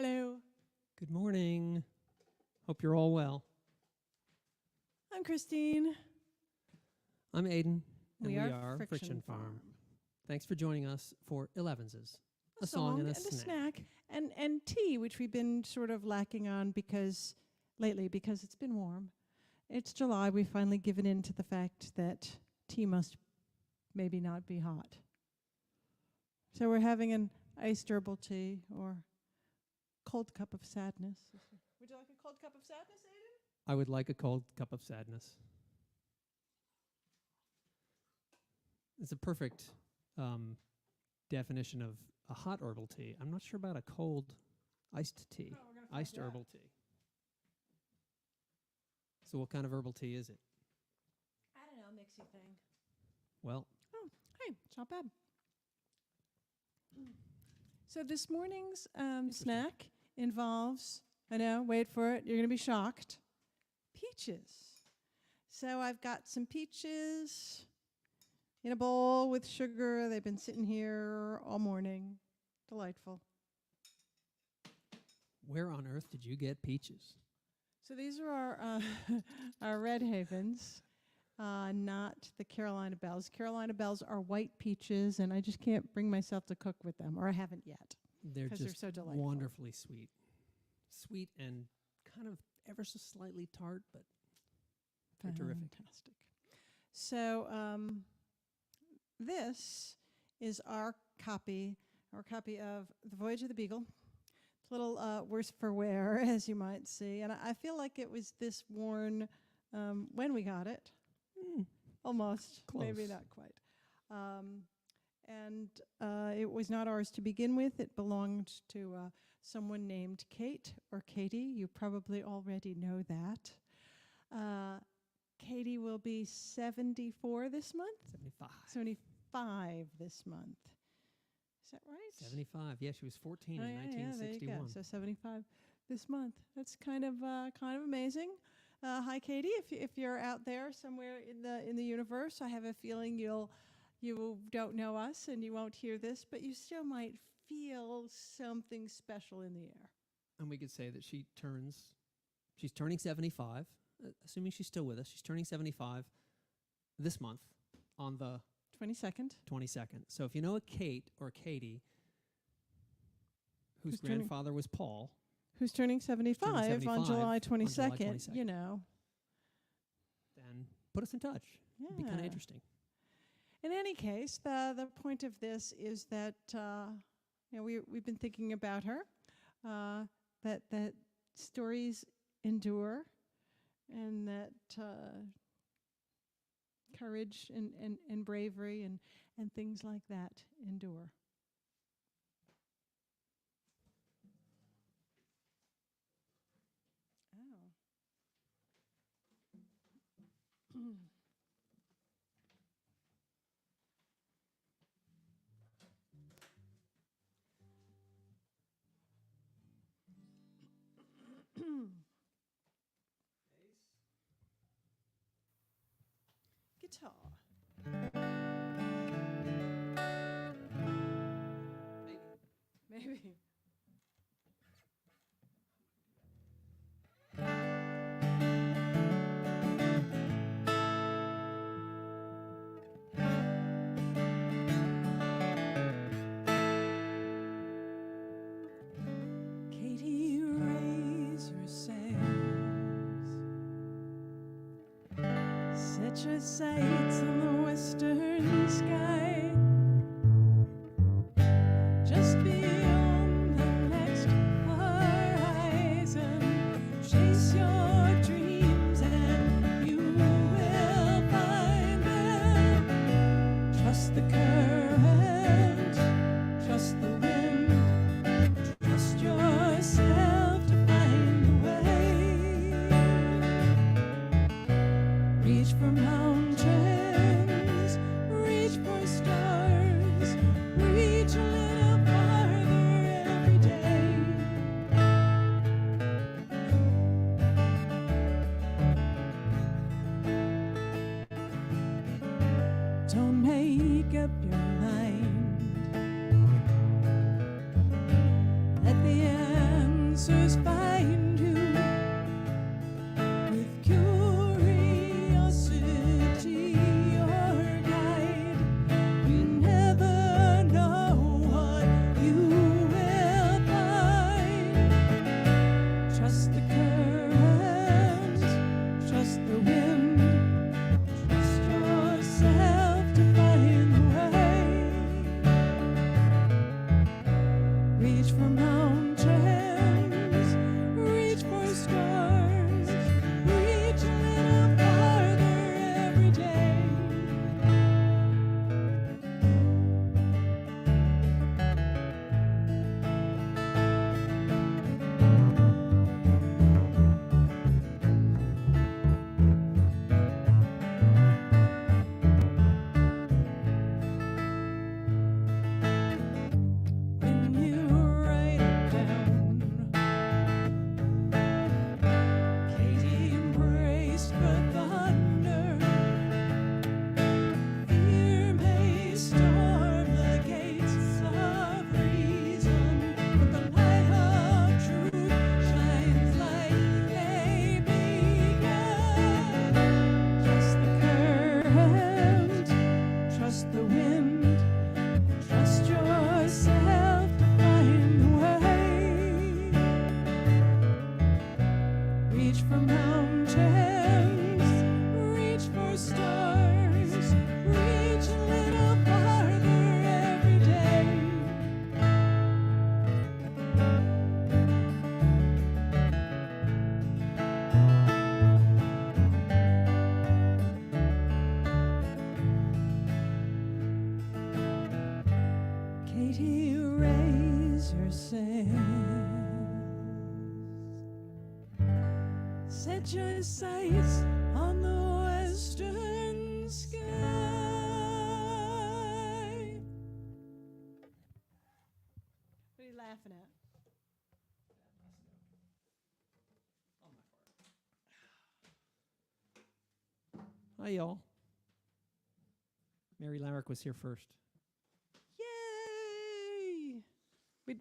Hello. Good morning. Hope you're all well. I'm Christine. I'm Aiden, and We we are are Friction Farm. Farm. Thanks for joining us for Elevenses, A song and a snack. And tea, which we've been sort of lacking on because it's been warm. It's July. We've finally given in to the fact that tea must maybe not be hot. So we're having an iced herbal tea or cold cup of sadness. Would you like a cold cup of sadness, Aiden? I would like a cold cup of sadness. It's a perfect definition of a hot herbal tea. I'm not sure about a cold iced tea, iced herbal tea. So what kind of herbal tea is it? I don't know, mixy thing. Well, Oh, hey, it's not bad. So this morning's snack involves, I know, wait for it, you're going to be shocked, peaches. So I've got some peaches in a bowl with sugar. They've been sitting here all morning. Delightful. where on earth did you get peaches? So these are our our Red Havens, not the Carolina Bells. Carolina Bells are white peaches, and I just can't bring myself to cook with them, or I haven't yet. They're 'Cause just they're so delightful. wonderfully sweet. Sweet and kind of ever so slightly tart, but they're terrific. Fantastic. So this is our copy of The Voyage of the Beagle. It's a little worse for wear, as you might see. And I feel like it was this worn when we got it. Almost. Close. Maybe not quite. And it was not ours to begin with. It belonged to someone named Kate or Katie. You probably already know that. Katie will be 74 this month? 75. 75 this month. Is that right? 75. Yeah, she was 14 in Yeah, 1961. there you go. So 75 this month. That's kind of amazing. Hi, Katie. If you're out there somewhere in the universe, I have a feeling you don't know us and you won't hear this, but you still might feel something special in the air. And we could say that she's turning 75, assuming she's still with us. She's turning 75 this month on the 22nd. 22nd. So if you know a Kate or Katie, whose grandfather was Paul, Who's turning 75 on 75 July 22nd, on July 22nd. you know. then put us in touch. It'd be kind of Yeah. interesting. In any case, the point of this is that we've been thinking about her, that stories endure, and that courage and bravery and things like that endure. Oh. Guitar. Maybe. Katie, raise your sails. Set your sights on the western sky. Just beyond the next horizon, chase your dreams and you will find them. Trust the current, trust the wind, trust yourself to find the way. Reach for mountains, reach for stars, reach a little farther every day. Don't make up your mind. Let the mighty razor sands. Set your sights on the western sky. What are you laughing at? Hi, y'all. Mary Lamrick was here first. Yay!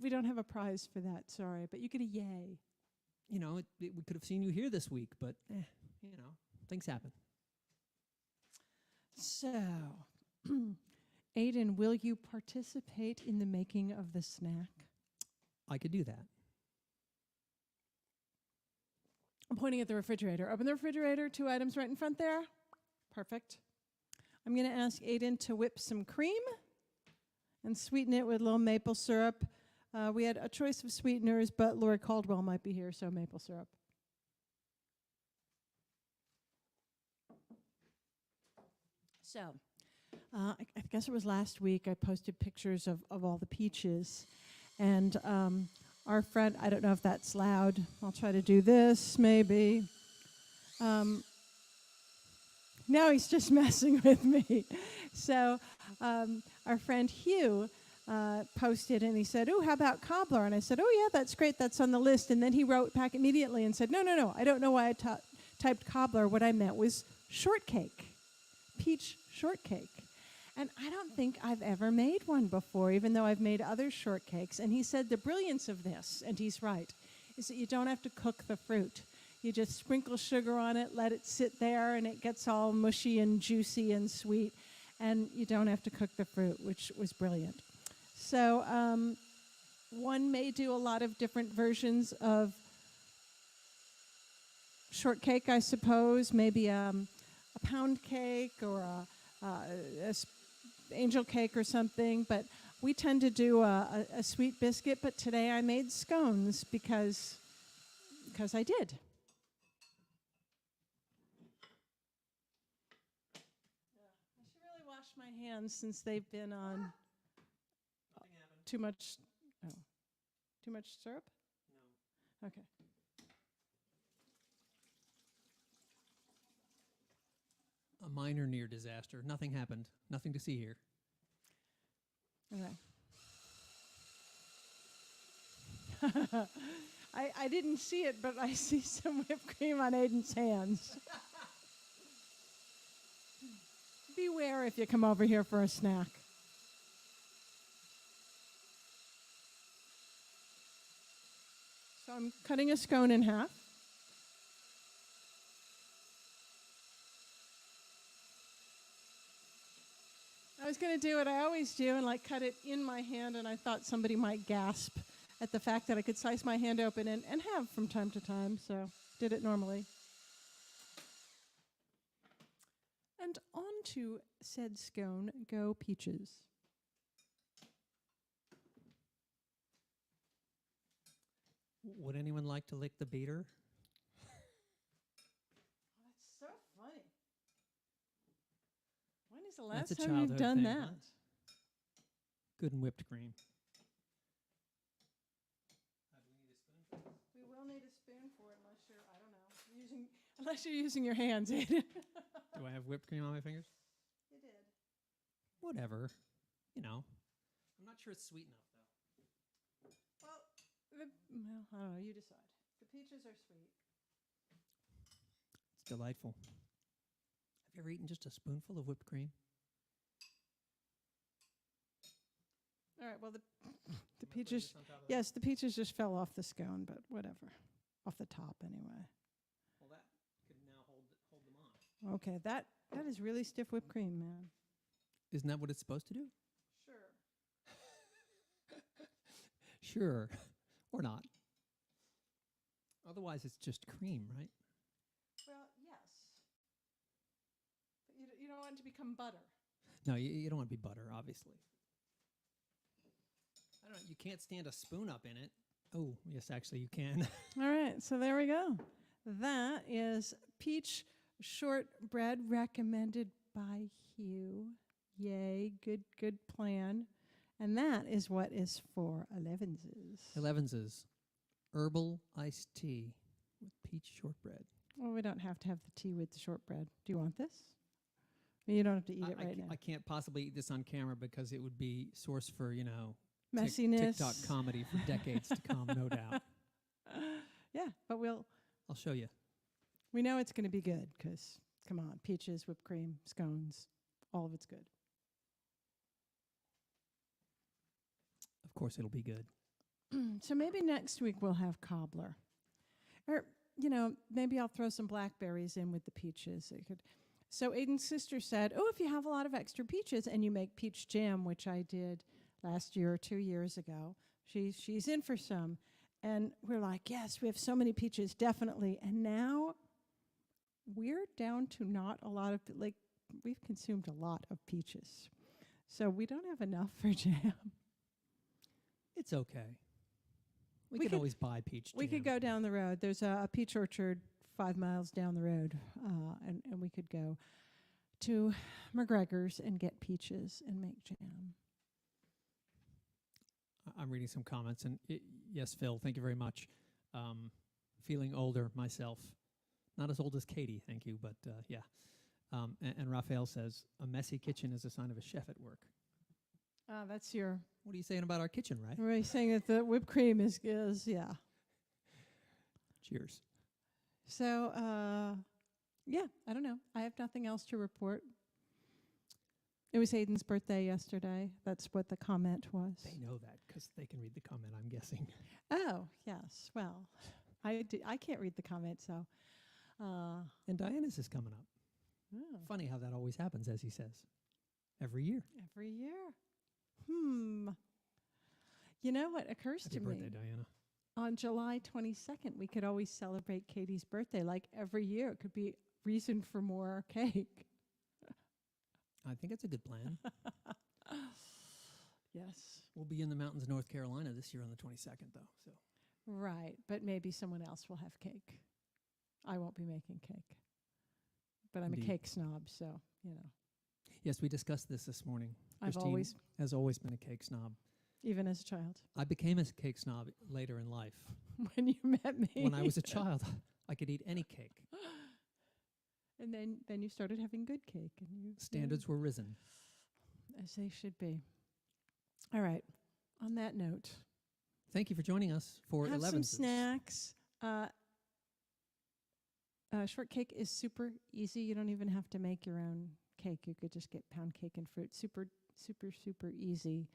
We don't have a prize for that, sorry, but you get a yay. You know, we could have seen you here this week, but, you know, things happen. So, Aiden, will you participate in the making of the snack? I could do that. I'm pointing at the refrigerator. Open the refrigerator, 2 items right in front there. Perfect. I'm going to ask Aiden to whip some cream and sweeten it with a little maple syrup. We had a choice of sweeteners, but Lori Caldwell might be here, so maple syrup. So, I guess it was last week I posted pictures of all the peaches. And our friend, I don't know if that's loud. I'll try to do this, maybe. Now he's just messing with me. So our friend Hugh posted and he said, "Oh, how about cobbler?" And I said, "Oh, yeah, that's great. That's on the list." And then he wrote back immediately and said, No. I don't know why I typed cobbler. What I meant was shortcake, peach shortcake. And I don't think I've ever made one before, even though I've made other shortcakes. And he said the brilliance of this, and he's right, is that you don't have to cook the fruit. You just sprinkle sugar on it, let it sit there, and it gets all mushy and juicy and sweet. And you don't have to cook the fruit, which was brilliant. So one may do a lot of different versions of shortcake, I suppose. Maybe a pound cake or a angel cake or something. But we tend to do a sweet biscuit. But today I made scones because I did. My hands since they've been on too much syrup? No. Okay. A minor near disaster. Nothing happened. Nothing to see here. Okay. I didn't see it, but I see some whipped cream on Aiden's hands. Beware if you come over here for a snack. So I'm cutting a scone in half. I was going to do what I always do and cut it in my hand, and I thought somebody might gasp at the fact that I could slice my hand open and have from time to time, so did it normally. And onto said scone go peaches. Would anyone like to lick the beater? That's so funny. When is the last That's a time you've childhood done thing, that? huh? Good and whipped cream. We will need a spoon for it unless you're using your hands, Aiden. Do I have whipped cream on my fingers? You did. Whatever. You know. I'm not sure it's sweet enough, though. Well, I don't know. You decide. The peaches are sweet. It's delightful. Have you ever eaten just a spoonful of whipped cream? All right. Well, the peaches. Yes, the peaches just fell off the scone, but whatever. Off the top, anyway. Well, that could now hold them on. Okay, that is really stiff whipped cream, man. Isn't that what it's supposed to do? Sure. Sure. Or not. Otherwise, it's just cream, right? Well, yes. But you don't want it to become butter. No, you don't want to be butter, obviously. I don't know. You can't stand a spoon up in it. Oh, yes, actually, you can. All right, so there we go. That is peach shortbread recommended by Hugh. Yay, good plan. And that is what is for Elevenses. Elevenses, herbal iced tea with peach shortbread. Well, we don't have to have the tea with the shortbread. Do you want this? You don't have to eat it right now. I can't possibly eat this on camera because it would be source for, Messiness. TikTok comedy for decades to come, no doubt. Yeah, but I'll show you. we know it's going to be good because, come on, peaches, whipped cream, scones, all of it's good. Of course it'll be good. So maybe next week we'll have cobbler. Or, maybe I'll throw some blackberries in with the peaches. So Aiden's sister said, if you have a lot of extra peaches and you make peach jam, which I did last year or 2 years ago, she's in for some. And we're like, yes, we have so many peaches, definitely. And now we're down to not a lot of, we've consumed a lot of peaches. So we don't have enough for jam. It's okay. We We could could- always buy peach jam. We could go down the road. There's a peach orchard 5 miles down the road, and we could go to McGregor's and get peaches and make jam. I'm reading some comments, and yes, Phil, thank you very much. Feeling older myself. Not as old as Katie, thank you, but yeah. And Raphael says, a messy kitchen is a sign of a chef at work. That's your... What are you saying about our kitchen, right? We're saying that the whipped cream is yeah. Cheers. So, yeah, I don't know. I have nothing else to report. It was Aiden's birthday yesterday. That's what the comment was. They know that because they can read the comment, I'm guessing. Oh, yes. Well, I can't read the comment, so... And Diana's is coming up. oh. Funny how that always happens, as he says. Every year. Every year. You know what occurs Happy to birthday, me? Diana. On July 22nd, we could always celebrate Katie's birthday. Like every year, it could be reason for more cake. I think it's a good plan. Yes. We'll be in the mountains of North Carolina this year on the 22nd, though. So Right, but maybe someone else will have cake. I won't be making cake. But I'm Indeed. a cake snob, so, yes, we discussed this morning. I've Christine always, has always been a cake snob. even as a child, I became a cake snob later in life. when you met me. When I was a child, I could eat any cake. And then you started having good cake. And Standards were risen. as they should be. All right, on that note. Thank you for joining us for Have some Elevenses. snacks. Shortcake is super easy. You don't even have to make your own cake. You could just get pound cake and fruit. Super, super, super easy.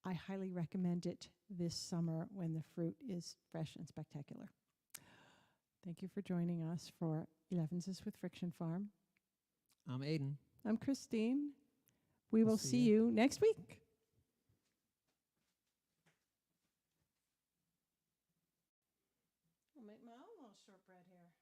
I highly recommend it this summer when the fruit is fresh and spectacular. Thank you for joining us for Elevenses with Friction Farm. I'm Aiden. I'm Christine. We We'll will see see you. you next week. I'll make my own little shortbread here.